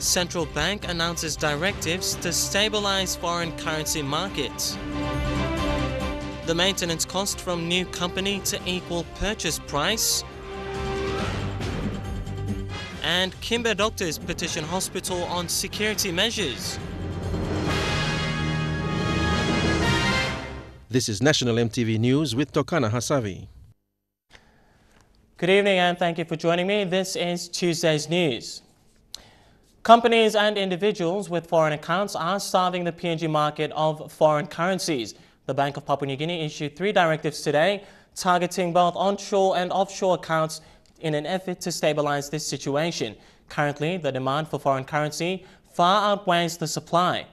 Central Bank announces directives to stabilise foreign currency markets. The maintenance cost from new company to equal purchase price. And Kimbe doctors petition hospital on security measures. This is National EMTV News with Toka Hasavi. Good evening and thank you for joining me. This is Tuesday's news. Companies and individuals with foreign accounts are starving the PNG market of foreign currencies. The Bank of Papua New Guinea issued 3 directives today, targeting both onshore and offshore accounts in an effort to stabilize this situation. Currently, the demand for foreign currency far outweighs the supply.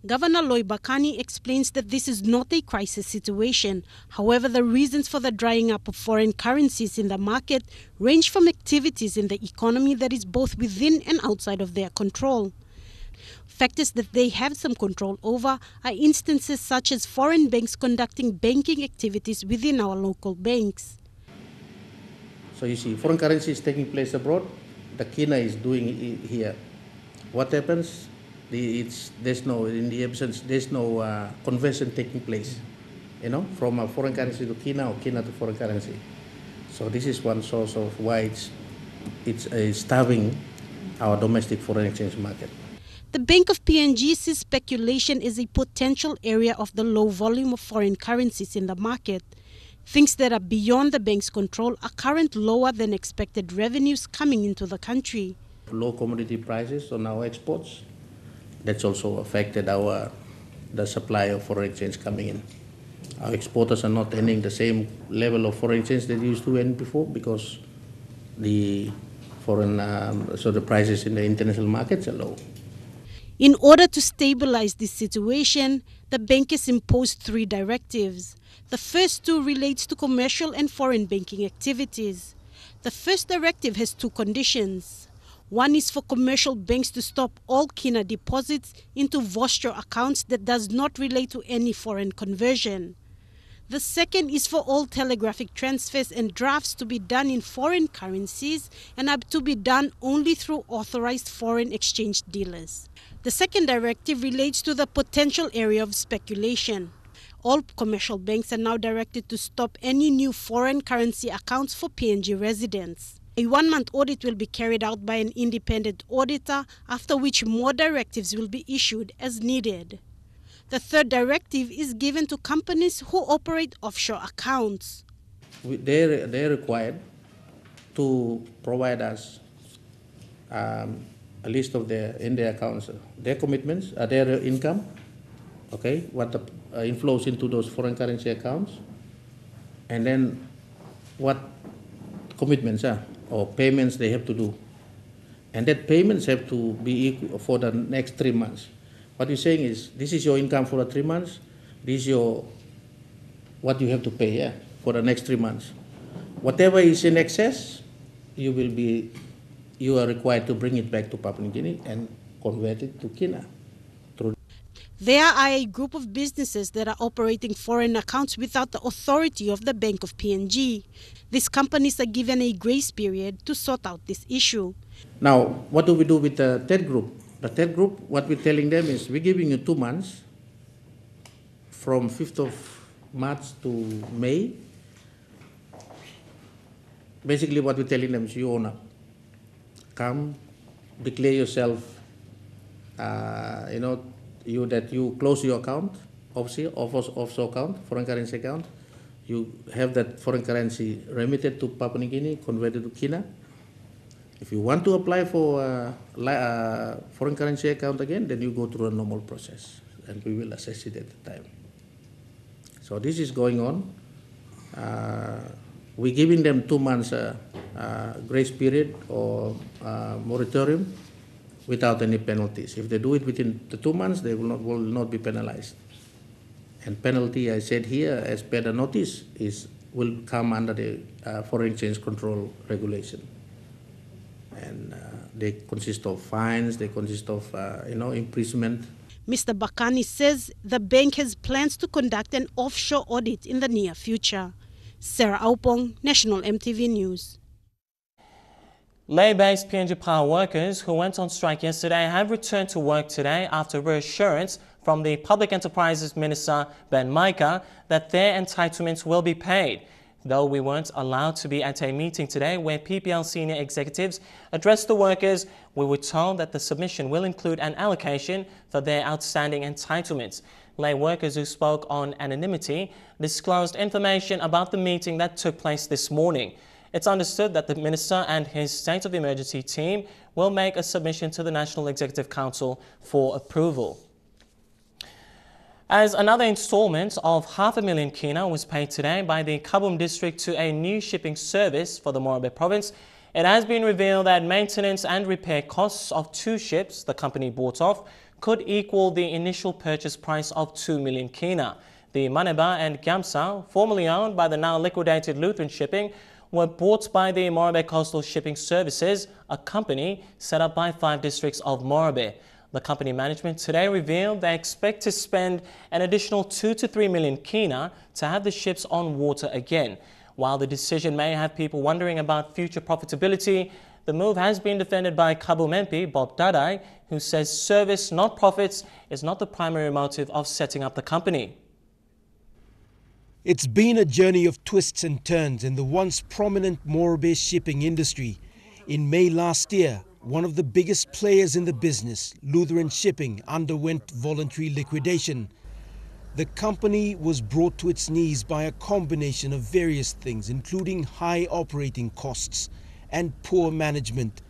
Governor Loy Bakani explains that this is not a crisis situation. However, the reasons for the drying up of foreign currencies in the market range from activities in the economy that is both within and outside of their control. Factors that they have some control over are instances such as foreign banks conducting banking activities within our local banks. So you see, foreign currency is taking place abroad, the Kina is doing it here. What happens? There's no conversion taking place, from a foreign currency to Kina or Kina to foreign currency. So this is one source of why it's starving our domestic foreign exchange market. The Bank of PNG sees speculation as a potential area of the low volume of foreign currencies in the market. Things that are beyond the bank's control are current lower than expected revenues coming into the country. Low commodity prices on our exports. That's also affected the supply of foreign exchange coming in. Our exporters are not earning the same level of foreign exchange they used to earn before because the prices in the international markets are low. In order to stabilize this situation, the bank has imposed 3 directives. The first 2 relates to commercial and foreign banking activities. The first directive has 2 conditions. One is for commercial banks to stop all Kina deposits into vostro accounts that does not relate to any foreign conversion. The second is for all telegraphic transfers and drafts to be done in foreign currencies and are to be done only through authorized foreign exchange dealers. The second directive relates to the potential area of speculation. All commercial banks are now directed to stop any new foreign currency accounts for PNG residents. A 1-month audit will be carried out by an independent auditor, after which more directives will be issued as needed. The third directive is given to companies who operate offshore accounts. They're required to provide us a list of their accounts, their commitments, their income, what the inflows into those foreign currency accounts, and then what commitments are or payments they have to do. And that payments have to be equal for the next 3 months. What you're saying is, this is your income for the 3 months, this is what you have to pay for the next 3 months. Whatever is in excess, you are required to bring it back to Papua New Guinea and convert it to Kina. There are a group of businesses that are operating foreign accounts without the authority of the Bank of PNG. These companies are given a grace period to sort out this issue. Now, what do we do with the third group? The third group, what we're telling them is, we're giving you 2 months, from 5th of March to May. Basically, what we're telling them is, you own up. Come, declare yourself, you close your account, offshore account, foreign currency account. You have that foreign currency remitted to Papua New Guinea, converted to Kina. If you want to apply for a foreign currency account again, then you go through a normal process, and we will assess it at the time. So this is going on. We're giving them 2 months grace period or moratorium without any penalties. If they do it within the 2 months, they will not be penalized. And penalty, I said here, as per the notice, will come under the foreign exchange control regulation. And they consist of fines, they consist of imprisonment. Mr. Bakani says the bank has plans to conduct an offshore audit in the near future. Sarah Aupong, National EMTV News. Labour-based PNG power workers who went on strike yesterday have returned to work today after reassurance from the Public Enterprises Minister Ben Micah that their entitlements will be paid. Though we weren't allowed to be at a meeting today where PPL senior executives addressed the workers, we were told that the submission will include an allocation for their outstanding entitlements. Lay workers who spoke on anonymity disclosed information about the meeting that took place this morning. It's understood that the Minister and his State of Emergency team will make a submission to the National Executive Council for approval. As another installment of $500,000 kina was paid today by the Kabum district to a new shipping service for the Morobe province, it has been revealed that maintenance and repair costs of 2 ships the company bought off could equal the initial purchase price of 2 million kina. The Maneba and Gamsa, formerly owned by the now liquidated Lutheran Shipping, were bought by the Morobe Coastal Shipping Services, a company set up by 5 districts of Morobe. The company management today revealed they expect to spend an additional 2 to 3 million kina to have the ships on water again. While the decision may have people wondering about future profitability, the move has been defended by Kabum MP Bob Dadai, who says service, not profits, is not the primary motive of setting up the company. It's been a journey of twists and turns in the once prominent Morobe shipping industry. In May last year, one of the biggest players in the business, Lutheran Shipping, underwent voluntary liquidation. The company was brought to its knees by a combination of various things, including high operating costs and poor management.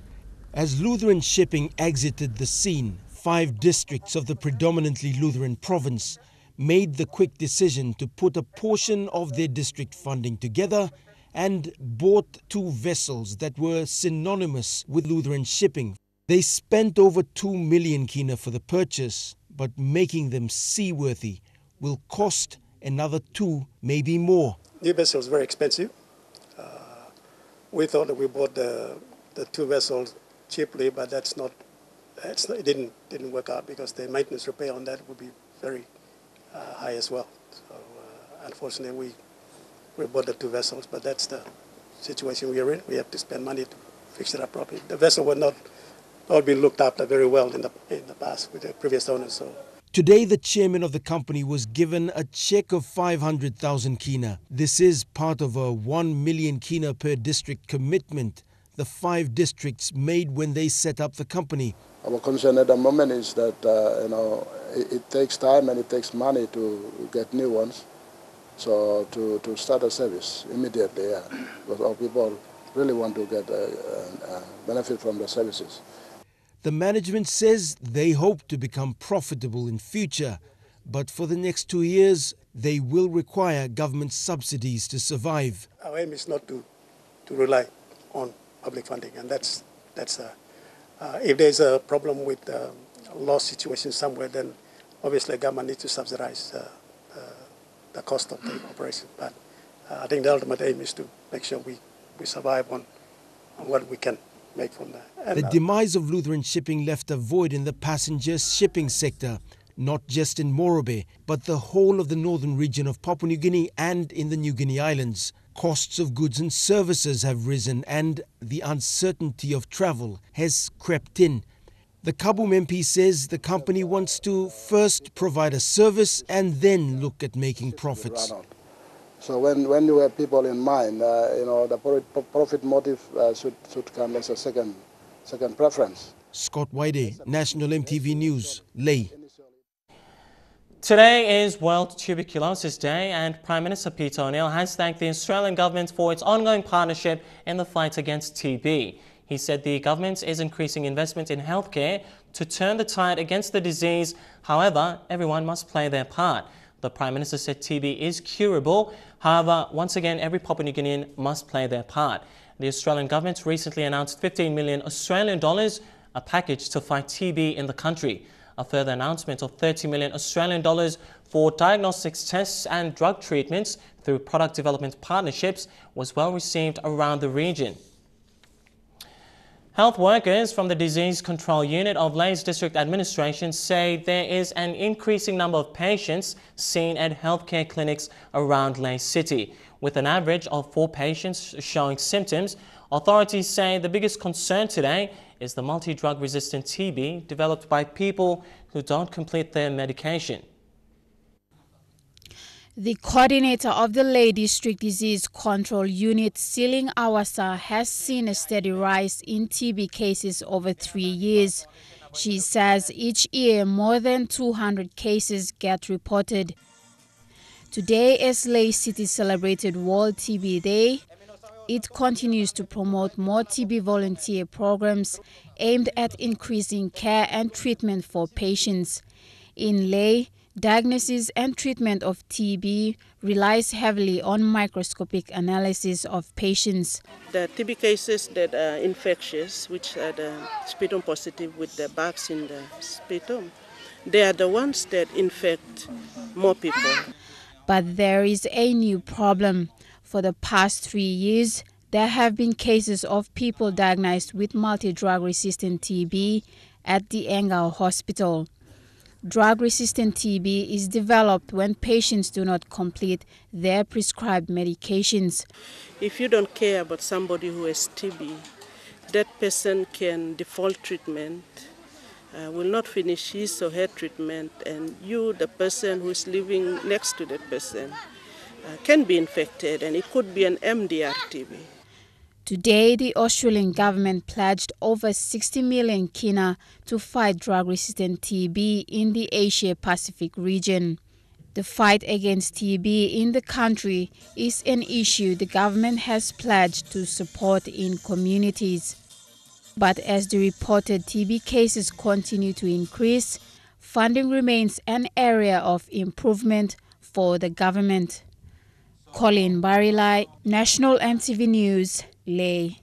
As Lutheran Shipping exited the scene, 5 districts of the predominantly Lutheran province made the quick decision to put a portion of their district funding together and bought 2 vessels that were synonymous with Lutheran Shipping. They spent over 2 million kina for the purchase, but making them seaworthy will cost another 2, maybe more. New vessels very expensive. We thought that we bought the 2 vessels cheaply, but it didn't work out because the maintenance repair on that would be very high as well. So unfortunately, we bought the 2 vessels, but that's the situation we are in. We have to spend money to fix it up properly. The vessel was not been looked after very well in the past with the previous owners. So today, the chairman of the company was given a check of 500,000 kina. This is part of a 1 million kina per district commitment the 5 districts made when they set up the company. Our concern at the moment is that it takes time and it takes money to get new ones. So to start a service immediately, because our people really want to get benefit from the services. The management says they hope to become profitable in future, but for the next 2 years, they will require government subsidies to survive. Our aim is not to rely on public funding, and that's if there's a problem with loss situation somewhere, then obviously government needs to subsidize the cost of the operation. But I think the ultimate aim is to make sure we survive on what we can make from that. And the demise of Lutheran Shipping left a void in the passenger shipping sector, not just in Morobe, but the whole of the northern region of Papua New Guinea and in the New Guinea Islands. Costs of goods and services have risen and the uncertainty of travel has crept in. The Kabum MP says the company wants to first provide a service and then look at making profits. So when you have people in mind, the profit motive should come as a second preference. Scott Waide, National EMTV News, Ley. Today is World Tuberculosis Day, and Prime Minister Peter O'Neill has thanked the Australian government for its ongoing partnership in the fight against TB. He said the government is increasing investment in healthcare to turn the tide against the disease. However, everyone must play their part. The Prime Minister said TB is curable. However, once again, every Papua New Guinean must play their part. The Australian government recently announced 15 million Australian dollars, a package to fight TB in the country. A further announcement of 30 million Australian dollars for diagnostics tests and drug treatments through product development partnerships was well received around the region. Health workers from the Disease Control Unit of Laes District Administration say there is an increasing number of patients seen at healthcare clinics around Laes City. With an average of 4 patients showing symptoms, authorities say the biggest concern today is the multi-drug resistant TB developed by people who don't complete their medication. The coordinator of the Laes District Disease Control Unit, Siling Awasa, has seen a steady rise in TB cases over 3 years. She says each year more than 200 cases get reported. Today, as Laes City celebrated World TB Day, it continues to promote more TB volunteer programs aimed at increasing care and treatment for patients. In Laes, diagnosis and treatment of TB relies heavily on microscopic analysis of patients. The TB cases that are infectious, which are the sputum positive with the bugs in the sputum, they are the ones that infect more people. But there is a new problem. For the past 3 years, there have been cases of people diagnosed with multi-drug resistant TB at the Engau Hospital. Drug-resistant TB is developed when patients do not complete their prescribed medications. If you don't care about somebody who has TB, that person can default treatment, will not finish his or her treatment, and you, the person who is living next to that person, can be infected, and it could be an MDR TB. Today, the Australian government pledged over 60 million kina to fight drug-resistant TB in the Asia-Pacific region. The fight against TB in the country is an issue the government has pledged to support in communities. But as the reported TB cases continue to increase, funding remains an area of improvement for the government. Colin Barilai, National EMTV News, Laes.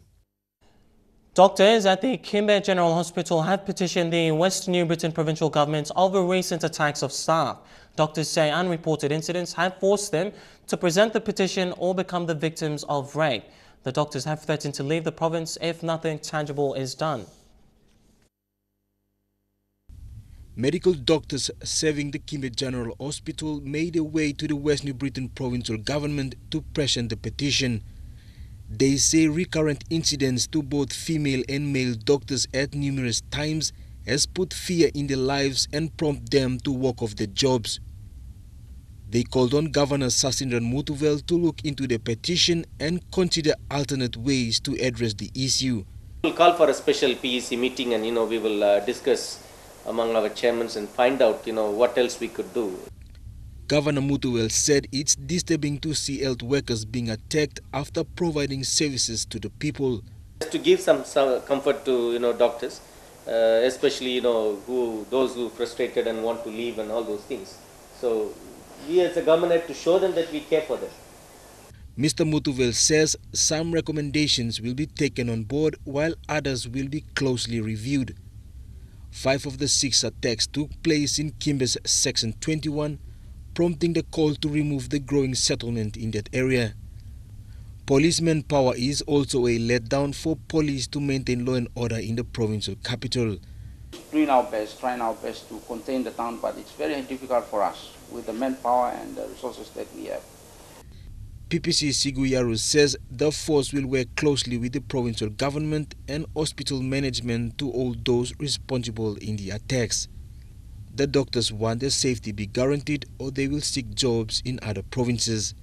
Doctors at the Kimbe General Hospital have petitioned the West New Britain provincial government over recent attacks of staff. Doctors say unreported incidents have forced them to present the petition or become the victims of rape. The doctors have threatened to leave the province if nothing tangible is done. Medical doctors serving the Kimbe General Hospital made their way to the West New Britain provincial government to pressure the petition. They say recurrent incidents to both female and male doctors at numerous times has put fear in their lives and prompted them to walk off their jobs. They called on Governor Sasindran Mutuvel to look into the petition and consider alternate ways to address the issue. We'll call for a special PEC meeting, and we will discuss among our chairmen and find out what else we could do. Governor Mutuvel said it's disturbing to see health workers being attacked after providing services to the people. To give some comfort to doctors, especially those who frustrated and want to leave and all those things. So we as a government have to show them that we care for them. Mr. Mutuvel says some recommendations will be taken on board while others will be closely reviewed. 5 of the 6 attacks took place in Kimbe's Section 21, prompting the call to remove the growing settlement in that area. Policeman power is also a letdown for police to maintain law and order in the provincial capital. Doing our best, trying our best to contain the town, but it's very difficult for us with the manpower and the resources that we have. PPC Siguyaru says the force will work closely with the provincial government and hospital management to hold those responsible in the attacks. The doctors want their safety be guaranteed or they will seek jobs in other provinces.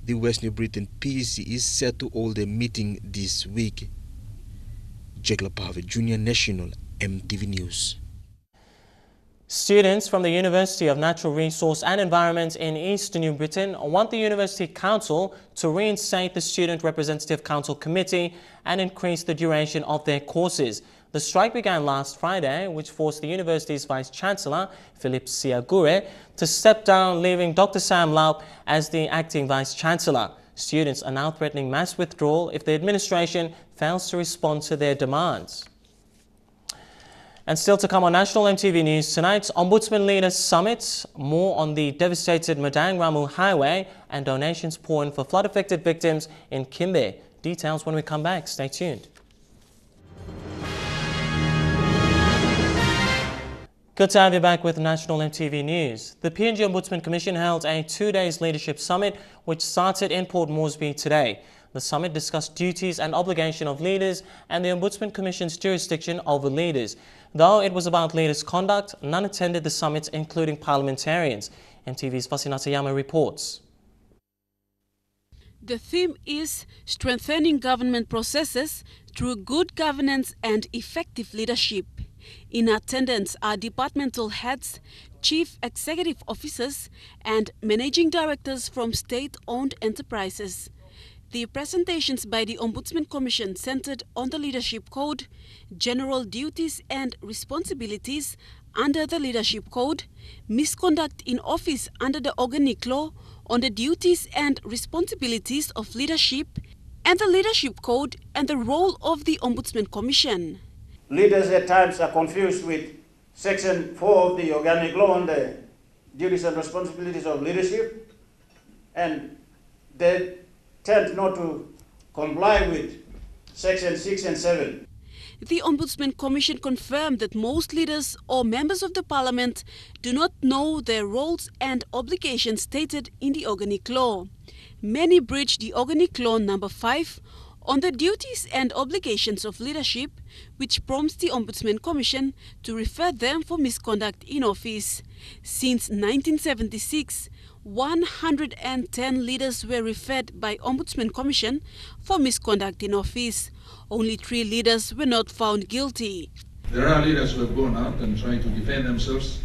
The West New Britain PEC is set to hold a meeting this week. Jekla Pave, Junior National, EMTV News. Students from the University of Natural Resource and Environment in East New Britain want the University Council to reinstate the Student Representative Council Committee and increase the duration of their courses. The strike began last Friday, which forced the university's Vice-Chancellor, Philip Siagure, to step down, leaving Dr. Sam Lau as the acting Vice-Chancellor. Students are now threatening mass withdrawal if the administration fails to respond to their demands. And still to come on National EMTV News tonight, Ombudsman Leaders Summit, more on the devastated Madang Ramu Highway and donations pouring for flood-affected victims in Kimbe. Details when we come back. Stay tuned. Good to have you back with National MTV News. The PNG Ombudsman Commission held a 2-day leadership summit which started in Port Mosby today. The summit discussed duties and obligation of leaders and the Ombudsman Commission's jurisdiction over leaders. Though it was about leaders' conduct, none attended the summit, including parliamentarians. MTV's Vasinata Yama reports. The theme is strengthening government processes through good governance and effective leadership. In attendance are departmental heads, chief executive officers, and managing directors from state-owned enterprises. The presentations by the Ombudsman Commission centered on the Leadership Code, general duties and responsibilities under the Leadership Code, misconduct in office under the Organic Law, on the duties and responsibilities of leadership, and the Leadership Code and the role of the Ombudsman Commission. Leaders at times are confused with Section 4 of the Organic Law on the duties and responsibilities of leadership, and they tend not to comply with Section 6 and 7. The Ombudsman Commission confirmed that most leaders or members of the Parliament do not know their roles and obligations stated in the Organic Law. Many breach the Organic Law number 5 on the duties and obligations of leadership, which prompts the Ombudsman Commission to refer them for misconduct in office. Since 1976, 110 leaders were referred by Ombudsman Commission for misconduct in office. Only 3 leaders were not found guilty. There are leaders who have gone out and tried to defend themselves.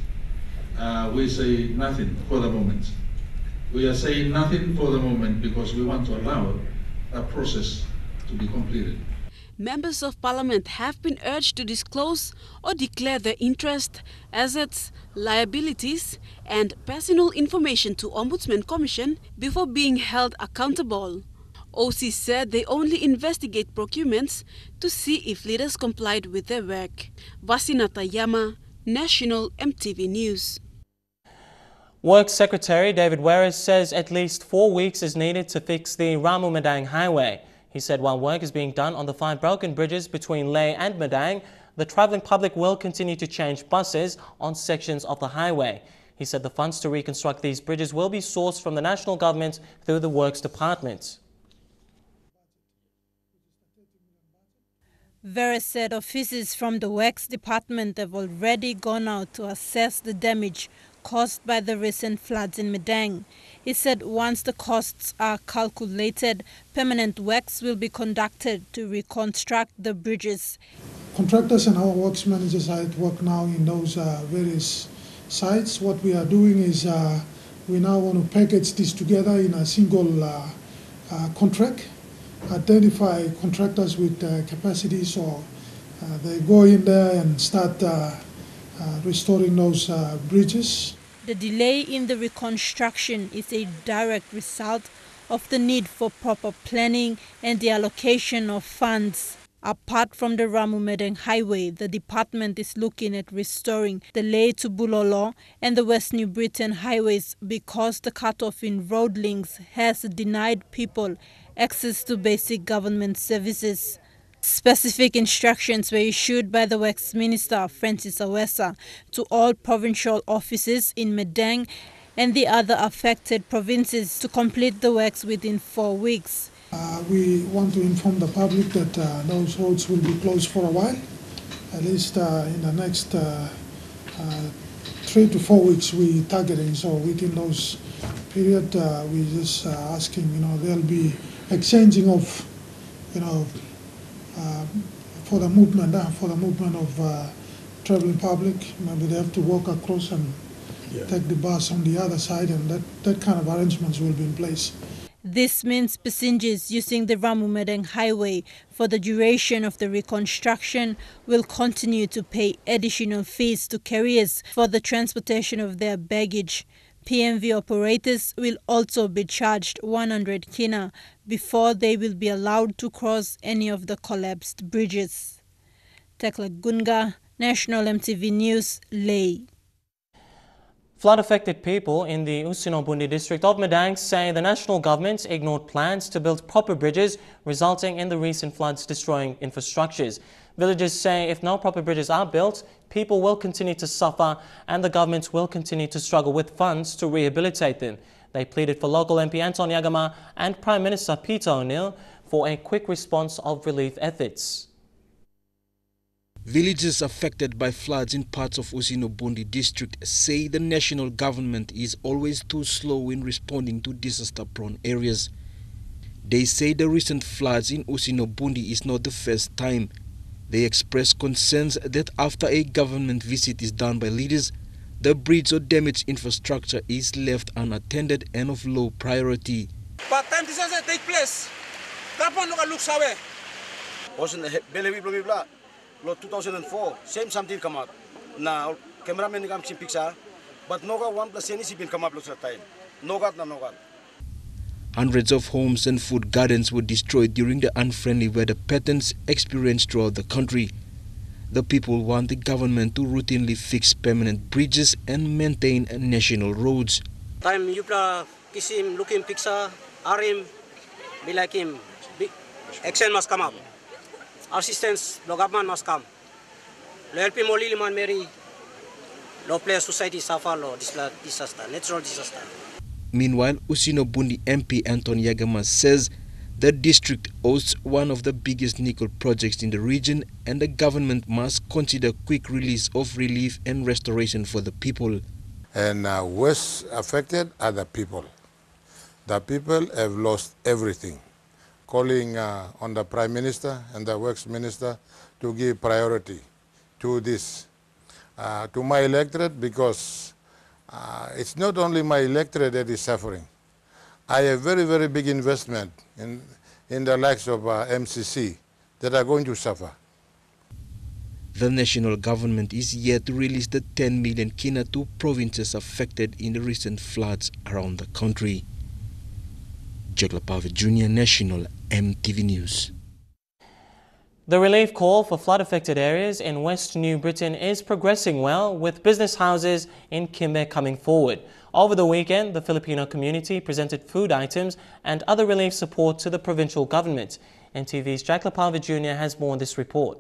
We say nothing for the moment. We are saying nothing for the moment because we want to allow that process to be completed. Members of Parliament have been urged to disclose or declare their interest, assets, liabilities and personal information to Ombudsman Commission before being held accountable. OC said they only investigate procurements to see if leaders complied with their work. Vasinata Yama, National MTV News. Works Secretary David Werris says at least 4 weeks is needed to fix the Ramu-madang highway. He said while work is being done on the 5 broken bridges between Lae and Madang, the travelling public will continue to change buses on sections of the highway. He said the funds to reconstruct these bridges will be sourced from the national government through the Works Department. Vera said officers from the Works Department have already gone out to assess the damage caused by the recent floods in Madang. He said once the costs are calculated, permanent works will be conducted to reconstruct the bridges. Contractors and our works managers are at work now in those various sites. What we are doing is we now want to package this together in a single contract, identify contractors with capacity, so they go in there and start restoring those bridges. The delay in the reconstruction is a direct result of the need for proper planning and the allocation of funds. Apart from the Ramu-madang highway, the department is looking at restoring the Lae to Bulolo and the West New Britain highways because the cutoff in road links has denied people access to basic government services. Specific instructions were issued by the Works Minister, Francis Awesa, to all provincial offices in Madang and the other affected provinces to complete the works within 4 weeks. We want to inform the public that those roads will be closed for a while, at least in the next 3 to 4 weeks we targeting. So within those period, we just asking, there'll be exchanging of, for the movement of traveling public. Maybe they have to walk across and take the bus on the other side, and that kind of arrangements will be in place. This means passengers using the Ramu-madang highway for the duration of the reconstruction will continue to pay additional fees to carriers for the transportation of their baggage. PMV operators will also be charged 100 kina before they will be allowed to cross any of the collapsed bridges. Tekla Gunga, National MTV News, Lae. Flood-affected people in the Usinobundi district of Madang say the national government ignored plans to build proper bridges, resulting in the recent floods destroying infrastructures. Villagers say if no proper bridges are built, people will continue to suffer and the government will continue to struggle with funds to rehabilitate them. They pleaded for local MP Anton Yagama and Prime Minister Peter O'Neill for a quick response of relief efforts. Villages affected by floods in parts of Usinobundi district say the national government is always too slow in responding to disaster-prone areas. They say the recent floods in Usinobundi is not the first time. They express concerns that after a government visit is done by leaders, the bridge or damaged infrastructure is left unattended and of low priority. But time disaster take place. Kapan look sawe? Wasn't blah. 2004, same something come up. Now, cameraman comes in picture, but no got 1+ any civil come up looks at time. No got. Hundreds of homes and food gardens were destroyed during the unfriendly weather patterns experienced throughout the country. The people want the government to routinely fix permanent bridges and maintain national roads. Time you kisim looking picture, Arim, be like him. Action must come up. Assistance, the government must come. The help him only man Mary. No place society suffer lo disaster, natural disaster. Meanwhile, Usinobundi MP Anton Yagama says the district hosts one of the biggest nickel projects in the region and the government must consider quick release of relief and restoration for the people. And worst affected are the people. The people have lost everything. Calling on the Prime Minister and the Works Minister to give priority to this, to my electorate, because it's not only my electorate that is suffering. I have very, very big investment in the likes of MCC that are going to suffer. The national government is yet to release the 10 million kina to provinces affected in the recent floods around the country. Joglapave Jr. National EMTV News. The relief call for flood-affected areas in West New Britain is progressing well, with business houses in Kimbe coming forward. Over the weekend, the Filipino community presented food items and other relief support to the provincial government. NTV's Jack Lapalva Jr. has more on this report.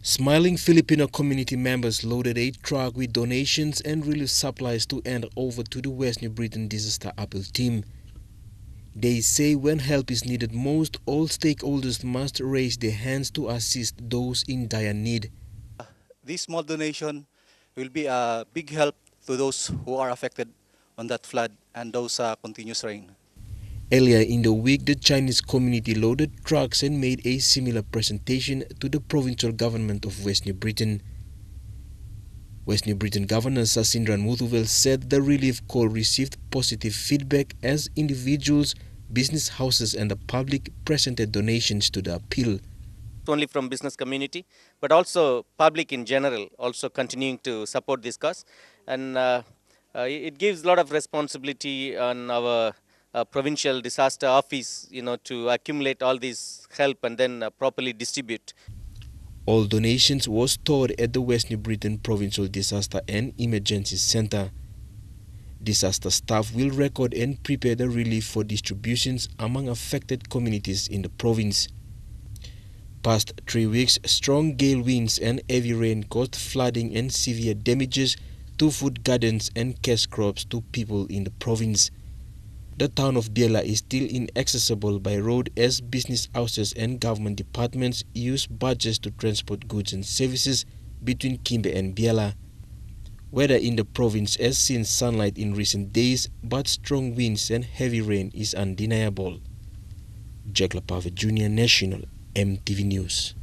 Smiling Filipino community members loaded a truck with donations and relief supplies to hand over to the West New Britain Disaster Appeal team. They say when help is needed most, all stakeholders must raise their hands to assist those in dire need. This small donation will be a big help to those who are affected on that flood and those continuous rain. Earlier in the week, the Chinese community loaded trucks and made a similar presentation to the provincial government of West New Britain. West New Britain Governor Sasindran Muthuvel said the relief call received positive feedback as individuals, business houses and the public presented donations to the appeal. Only from business community, but also public in general, also continuing to support this cause. And it gives a lot of responsibility on our provincial disaster office, to accumulate all this help and then properly distribute. All donations were stored at the West New Britain Provincial Disaster and Emergency Center. Disaster staff will record and prepare the relief for distributions among affected communities in the province. Past 3 weeks, strong gale winds and heavy rain caused flooding and severe damages to food gardens and cash crops to people in the province. The town of Biela is still inaccessible by road as business houses and government departments use barges to transport goods and services between Kimbe and Biela. Weather in the province has seen sunlight in recent days, but strong winds and heavy rain is undeniable. Jack Lapave Jr. National EMTV News.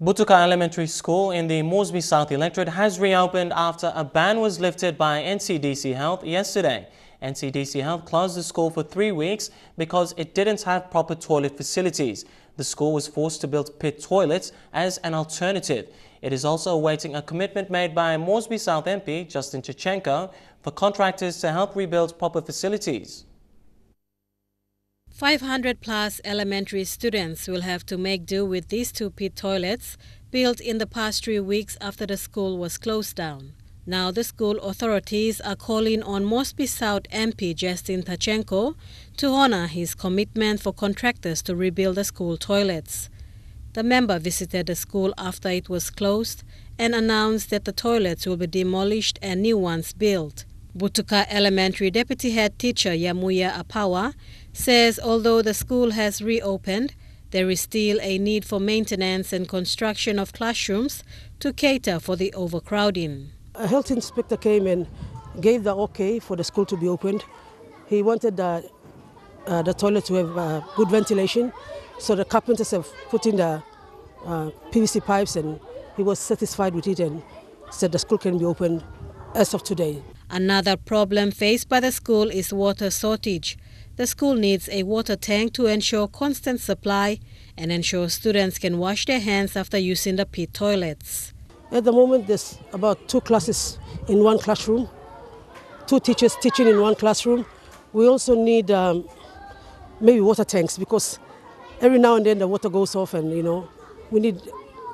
Butuka Elementary School in the Mosby South electorate has reopened after a ban was lifted by NCDC Health yesterday. NCDC Health closed the school for 3 weeks because it didn't have proper toilet facilities. The school was forced to build pit toilets as an alternative. It is also awaiting a commitment made by Mosby South MP Justin Chichenko for contractors to help rebuild proper facilities. 500-plus elementary students will have to make do with these two pit toilets built in the past 3 weeks after the school was closed down. Now the school authorities are calling on Mosby South MP Justin Tachenko to honor his commitment for contractors to rebuild the school toilets. The member visited the school after it was closed and announced that the toilets will be demolished and new ones built. Butuka Elementary Deputy Head Teacher Yamuya Apawa says although the school has reopened, there is still a need for maintenance and construction of classrooms to cater for the overcrowding. A health inspector came and gave the okay for the school to be opened. He wanted the toilet to have good ventilation, so the carpenters have put in the PVC pipes, and he was satisfied with it and said the school can be opened as of today. Another problem faced by the school is water shortage. The school needs a water tank to ensure constant supply and ensure students can wash their hands after using the pit toilets. At the moment, there's about 2 classes in one classroom, 2 teachers teaching in one classroom. We also need maybe water tanks, because every now and then the water goes off, and we need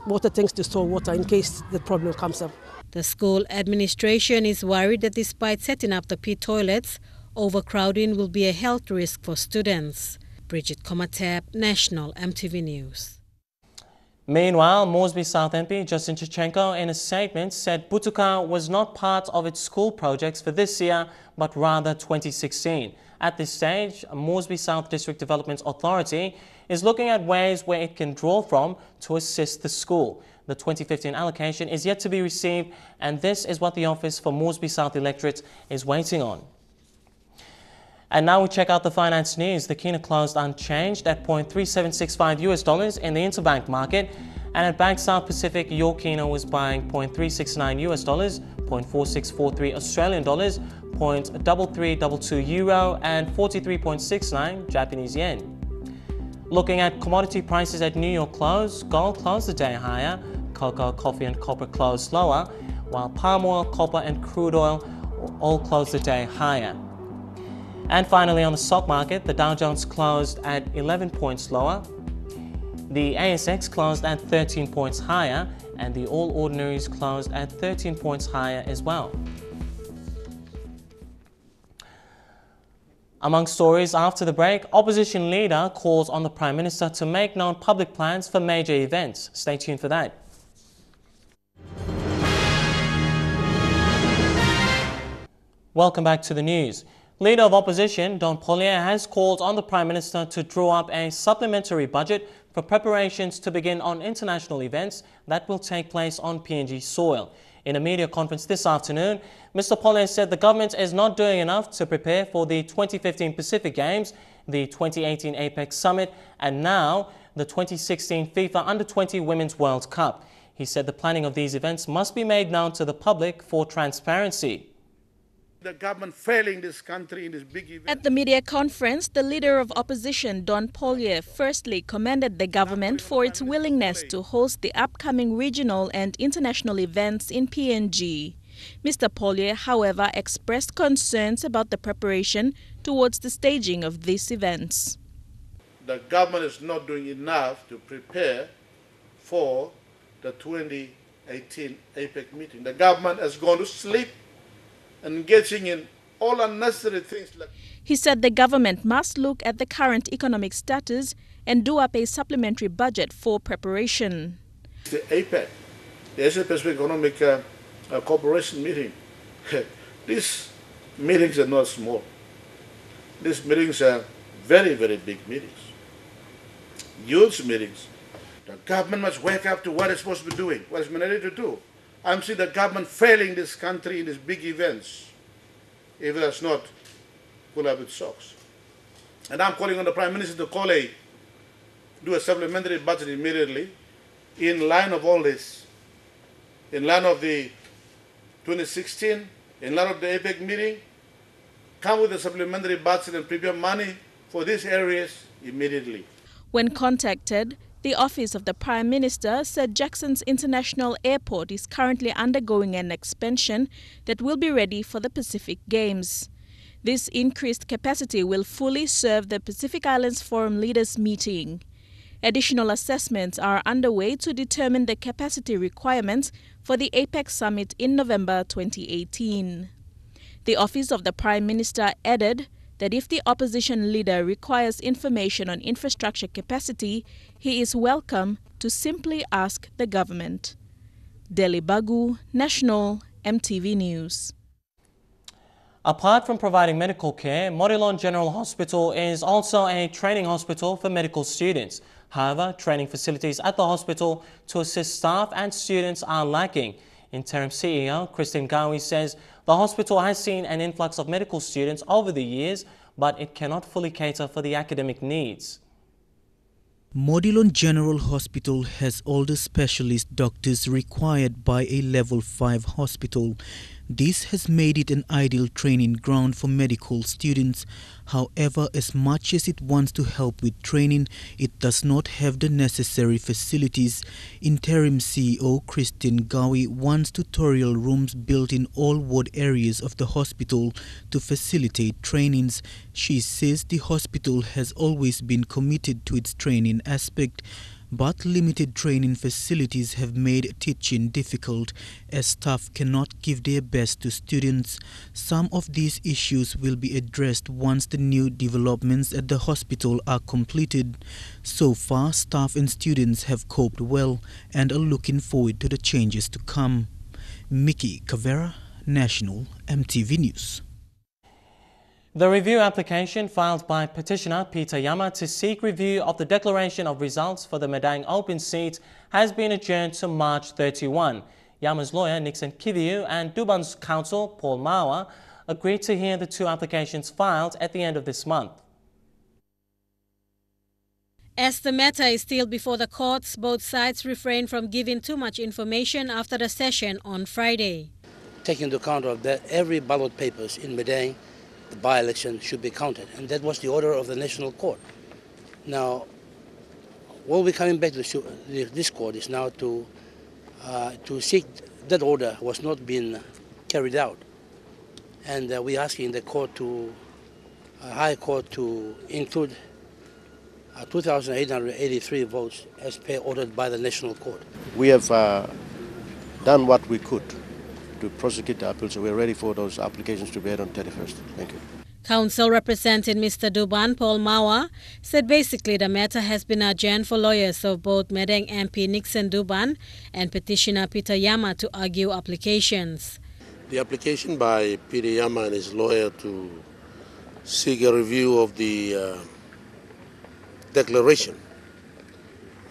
water tanks to store water in case the problem comes up. The school administration is worried that despite setting up the pit toilets, overcrowding will be a health risk for students. Bridget Komatap, National EMTV News. Meanwhile, Mosby South MP Justin Tachenko in a statement said Butuka was not part of its school projects for this year, but rather 2016. At this stage, Mosby South District Development Authority is looking at ways where it can draw from to assist the school. The 2015 allocation is yet to be received, and this is what the Office for Mosby South Electorate is waiting on. And now we check out the finance news. The Kina closed unchanged at $0.3765 in the interbank market, and at Bank South Pacific, your Kina was buying $0.369 $0.4643 Australian dollars, $0.3322 euro, and 43.69 Japanese yen. Looking at commodity prices at New York close, gold closed the day higher, cocoa, coffee and copper closed lower, while palm oil, copper and crude oil all closed the day higher. And finally, on the stock market, the Dow Jones closed at 11 points lower, the ASX closed at 13 points higher, and the All Ordinaries closed at 13 points higher as well. Among stories after the break, opposition leader calls on the Prime Minister to make known public plans for major events. Stay tuned for that. Welcome back to the news. Leader of Opposition, Don Pollier, has called on the Prime Minister to draw up a supplementary budget for preparations to begin on international events that will take place on PNG soil. In a media conference this afternoon, Mr. Pollier said the government is not doing enough to prepare for the 2015 Pacific Games, the 2018 APEC Summit, and now the 2016 FIFA Under-20 Women's World Cup. He said the planning of these events must be made known to the public for transparency. The government failing this country in this big event. At the media conference, the leader of opposition, Don Pollier, firstly commended the government for its willingness to host the upcoming regional and international events in PNG. Mr. Pollier, however, expressed concerns about the preparation towards the staging of these events. The government is not doing enough to prepare for the 2018 APEC meeting. The government has gone to sleep, engaging in all unnecessary things. He said the government must look at the current economic status and do up a supplementary budget for preparation. The APEC, the Asia Pacific Economic Cooperation meeting, these meetings are not small. These meetings are very, very big meetings, huge meetings. The government must wake up to what it's supposed to be doing, what it's mandated to do. I'm seeing the government failing this country in these big events if it does not pull up its socks. And I'm calling on the Prime Minister to do a supplementary budget immediately in line of all this, in line of the 2016, in line of the APEC meeting, come with a supplementary budget and prepare money for these areas immediately. When contacted, the Office of the Prime Minister said Jackson's International Airport is currently undergoing an expansion that will be ready for the Pacific Games. This increased capacity will fully serve the Pacific Islands Forum Leaders Meeting. Additional assessments are underway to determine the capacity requirements for the APEC Summit in November 2018. The Office of the Prime Minister added that if the opposition leader requires information on infrastructure capacity, he is welcome to simply ask the government. Delhi Bagu, National EMTV News. Apart from providing medical care, Morilon General Hospital is also a training hospital for medical students. However, training facilities at the hospital to assist staff and students are lacking. Interim CEO Christine Gawi says the hospital has seen an influx of medical students over the years, but it cannot fully cater for the academic needs. Morilon General Hospital has all the specialist doctors required by a Level 5 hospital. This has made it an ideal training ground for medical students. However, as much as it wants to help with training, it does not have the necessary facilities. Interim CEO Christine Gawi wants tutorial rooms built in all ward areas of the hospital to facilitate trainings. She says the hospital has always been committed to its training aspect, but limited training facilities have made teaching difficult as staff cannot give their best to students. Some of these issues will be addressed once the new developments at the hospital are completed. So far, staff and students have coped well and are looking forward to the changes to come. Mickey Cavera, National EMTV News. The review application filed by petitioner Peter Yama to seek review of the declaration of results for the Madang open seat has been adjourned to March 31. Yama's lawyer Nixon Kiviu and Duban's counsel Paul Mawa agreed to hear the two applications filed at the end of this month. As the matter is still before the courts, both sides refrained from giving too much information after the session on Friday. Taking into account of that, every ballot papers in Madang, the by-election should be counted, and that was the order of the National Court. Now, what we're coming back to this court is now to seek that order was not being carried out, and we're asking the court to, High Court, to include 2,883 votes as per ordered by the National Court. We have done what we could to prosecute the appeal, so we're ready for those applications to be heard on 31st. Thank you. Counsel representing Mr. Duban, Paul Mawa, said basically the matter has been adjourned for lawyers of both Madang MP Nixon Duban and petitioner Peter Yama to argue applications. The application by Peter Yama and his lawyer to seek a review of the declaration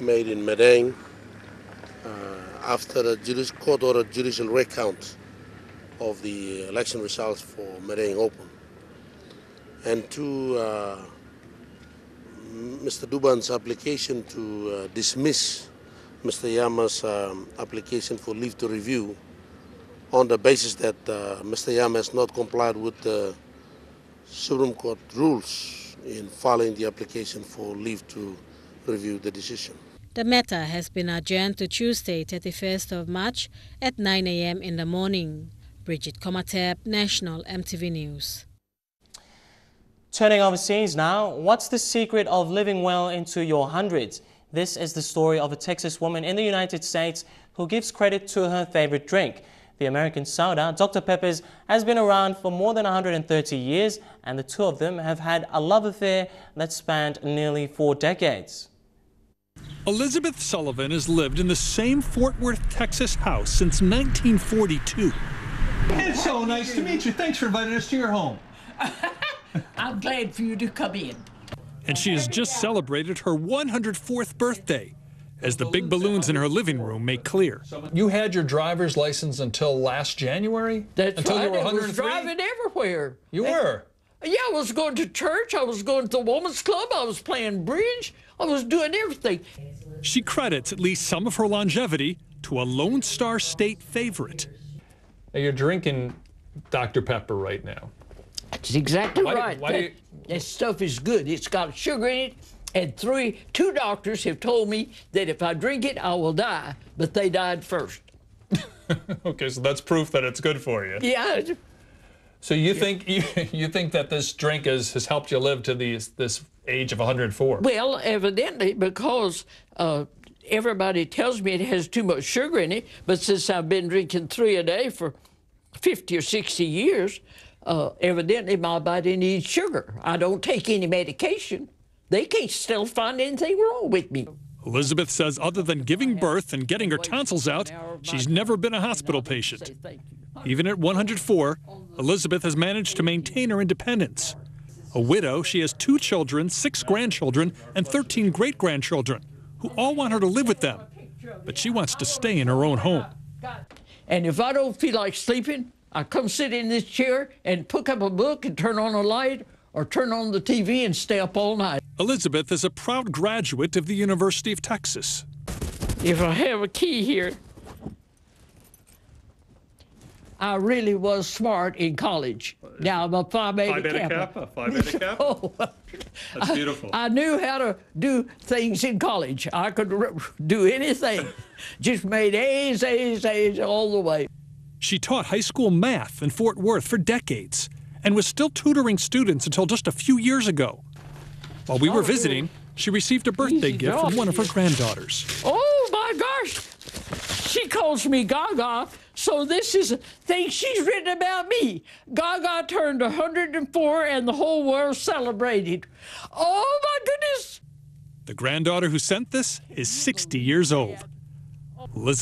made in Madang after the court-ordered judicial recount of the election results for Madang Open, and to Mr. Duban's application to dismiss Mr. Yama's application for leave to review on the basis that Mr. Yama has not complied with the Supreme Court rules in filing the application for leave to review the decision. The matter has been adjourned to Tuesday, 31st of March at 9 a.m. in the morning. Bridget Komatep, National EMTV News. Turning overseas now, what's the secret of living well into your hundreds? This is the story of a Texas woman in the United States who gives credit to her favorite drink. The American soda, Dr. Pepper's, has been around for more than 130 years, and the two of them have had a love affair that spanned nearly 4 decades. Elizabeth Sullivan has lived in the same Fort Worth, Texas house since 1942. It's so nice to meet you. Thanks for inviting us to your home. I'm glad for you to come in. And she has just celebrated her 104th birthday, as the big balloons in her living room make clear. You had your driver's license until last January? That's until right. You were 103? I was driving everywhere. You were? Yeah, I was going to church. I was going to the women's club. I was playing bridge. I was doing everything. She credits at least some of her longevity to a Lone Star State favorite. Now you're drinking Dr. Pepper right now. That's exactly right. That stuff is good. It's got sugar in it, and two doctors have told me that if I drink it, I will die, but they died first. Okay, so that's proof that it's good for you. Yeah. So you think you think that this drink has helped you live to this age of 104? Well, evidently, because everybody tells me it has too much sugar in it, but since I've been drinking 3 a day for 50 or 60 years, evidently my body needs sugar. I don't take any medication. They can't still find anything wrong with me. Elizabeth says other than giving birth and getting her tonsils out, she's never been a hospital patient. Even at 104, Elizabeth has managed to maintain her independence. A widow, she has 2 children, 6 grandchildren, and 13 great-grandchildren, who all want her to live with them. But she wants to stay in her own home. And if I don't feel like sleeping, I come sit in this chair and pick up a book and turn on a light or turn on the TV and stay up all night. Elizabeth is a proud graduate of the University of Texas. If I have a key here, I really was smart in college. Now I'm a Phi Beta Kappa. Phi Beta Kappa? Oh, that's beautiful. I knew how to do things in college. I could do anything. Just made A's all the way. She taught high school math in Fort Worth for decades and was still tutoring students until just a few years ago. While we were visiting, she received a birthday gift from one of her granddaughters. Oh my gosh! She calls me Gaga, so this is a thing she's written about me. Gaga turned 104 and the whole world celebrated. Oh my goodness! The granddaughter who sent this is 60 years old. Elizabeth